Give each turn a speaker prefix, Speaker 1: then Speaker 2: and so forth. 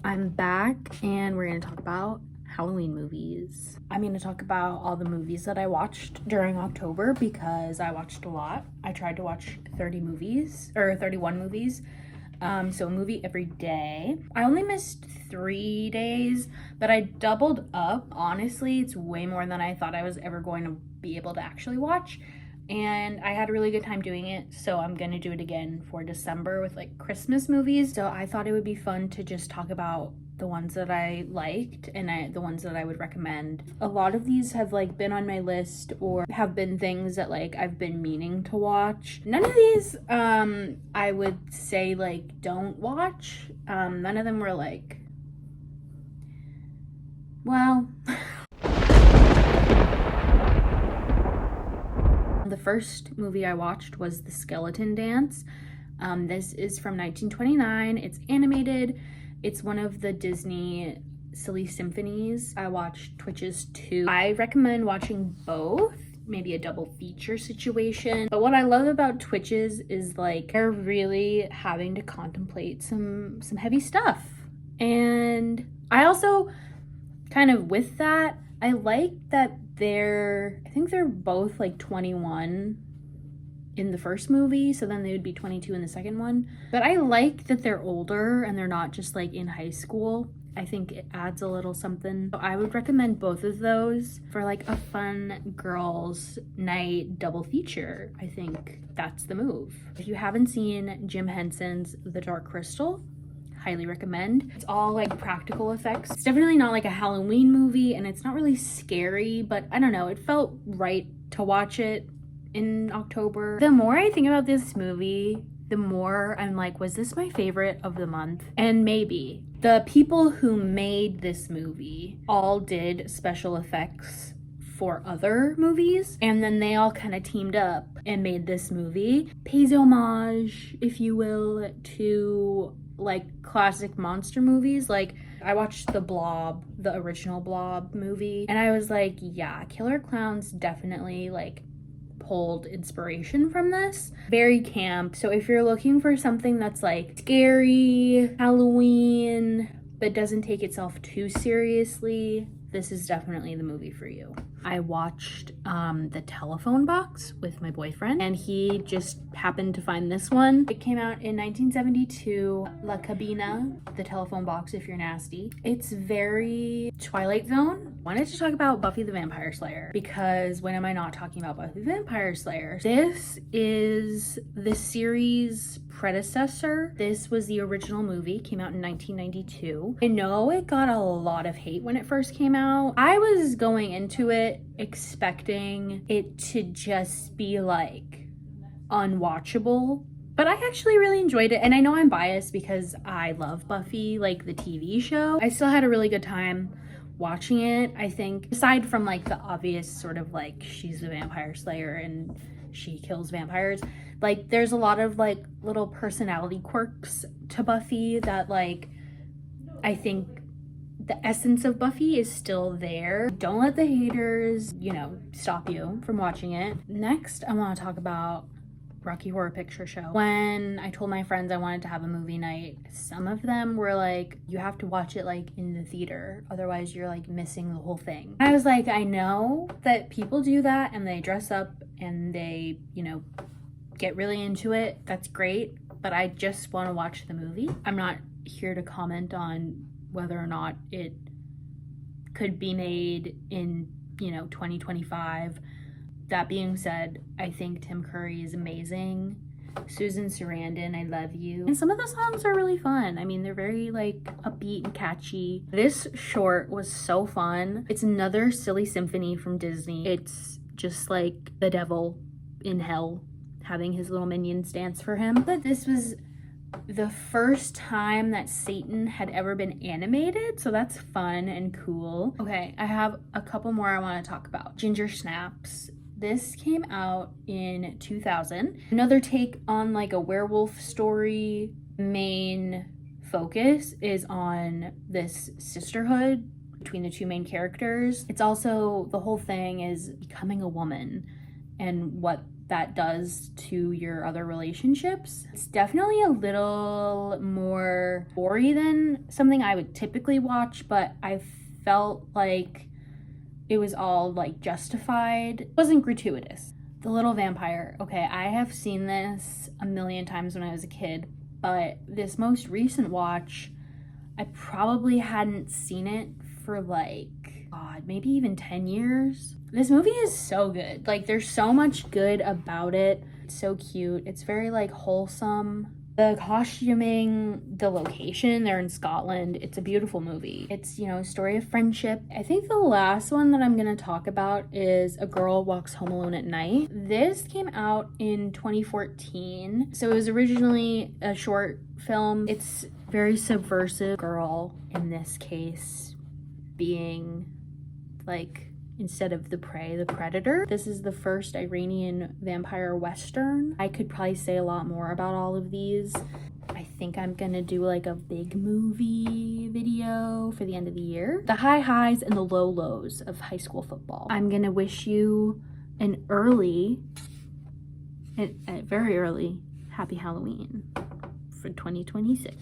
Speaker 1: I'm back and we're going to talk about Halloween movies. I'm going to talk about all the movies that I watched during October because I watched a lot. I tried to watch 31 movies. So a movie every day. I only missed 3 days, but I doubled up. Honestly, it's way more than I thought I was ever going to be able to actually watch. And I had a really good time doing it, so I'm gonna do it again for December with like Christmas movies. So I thought it would be fun to just talk about the ones that I liked and the ones that I would recommend. A lot of these have like been on my list or have been things that like I've been meaning to watch. None of these I would say like don't watch. None of them were like, well, the first movie I watched was The Skeleton Dance. This is from 1929. It's animated. It's one of the Disney Silly Symphonies. I watched Twitches 2. I recommend watching both, maybe a double feature situation. But what I love about Twitches is like they're really having to contemplate some heavy stuff. And I also kind of with that, I like that I think they're both like 21 in the first movie, so then they would be 22 in the second one. But I like that they're older and they're not just like in high school. I think it adds a little something. So I would recommend both of those for like a fun girls' night double feature. I think that's the move. If you haven't seen Jim Henson's The Dark Crystal, highly recommend. It's all like practical effects. It's definitely not like a Halloween movie and it's not really scary, but I don't know, it felt right to watch it in October. The more I think about this movie, the more I'm like, was this my favorite of the month? And maybe. The people who made this movie all did special effects for other movies, and then they all kind of teamed up and made this movie. Pays homage, if you will, to like classic monster movies. Like I watched The Blob, the original Blob movie, and I was like, yeah, Killer Clowns definitely like pulled inspiration from this. Very camp. So if you're looking for something that's like scary, Halloween, but doesn't take itself too seriously, this is definitely the movie for you. I watched The Telephone Box with my boyfriend, and he just happened to find this one. It came out in 1972, La Cabina, The Telephone Box if you're nasty. It's very Twilight Zone. Wanted to talk about Buffy the Vampire Slayer, because when am I not talking about Buffy the Vampire Slayer? This is the series predecessor. This was the original movie, came out in 1992. I know it got a lot of hate when it first came out. I was going into it expecting it to just be like unwatchable, but I actually really enjoyed it. And I know I'm biased because I love Buffy, like the TV show. I still had a really good time watching it. I think aside from like the obvious sort of like she's the vampire slayer and she kills vampires, like there's a lot of like little personality quirks to Buffy that like I think the essence of Buffy is still there. Don't let the haters, stop you from watching it. Next, I want to talk about Rocky Horror Picture Show. When I told my friends I wanted to have a movie night, some of them were like, you have to watch it like in the theater, otherwise you're like missing the whole thing. I was like, I know that people do that and they dress up and they, get really into it. That's great, but I just want to watch the movie. I'm not here to comment on whether or not it could be made in 2025. That being said, I think Tim Curry is amazing. Susan Sarandon, I love you. And some of the songs are really fun. I mean, they're very like upbeat and catchy. This short was so fun. It's another silly symphony from Disney. It's just like the devil in hell having his little minions dance for him. But this was the first time that Satan had ever been animated, so that's fun and cool. Okay, I have a couple more I want to talk about. Ginger Snaps. This came out in 2000. Another take on like a werewolf story. Main focus is on this sisterhood between the two main characters. It's also, the whole thing is becoming a woman and what that does to your other relationships. It's definitely a little more gory than something I would typically watch, but I felt like it was all like justified. It wasn't gratuitous. The Little Vampire. Okay, I have seen this a million times when I was a kid, but this most recent watch, I probably hadn't seen it for like, God, maybe even 10 years. This movie is so good. Like, there's so much good about it. It's so cute. It's very like wholesome. The costuming, the location, they're in Scotland. It's a beautiful movie. It's, a story of friendship. I think the last one that I'm gonna talk about is A Girl Walks Home Alone at Night. This came out in 2014. So it was originally a short film. It's very subversive. Girl, in this case, being like, instead of the prey, the predator. This is the first Iranian vampire western. I could probably say a lot more about all of these. I think I'm gonna do like a big movie video for the end of the year. The high highs and the low lows of high school football. I'm gonna wish you a very early Happy Halloween for 2026.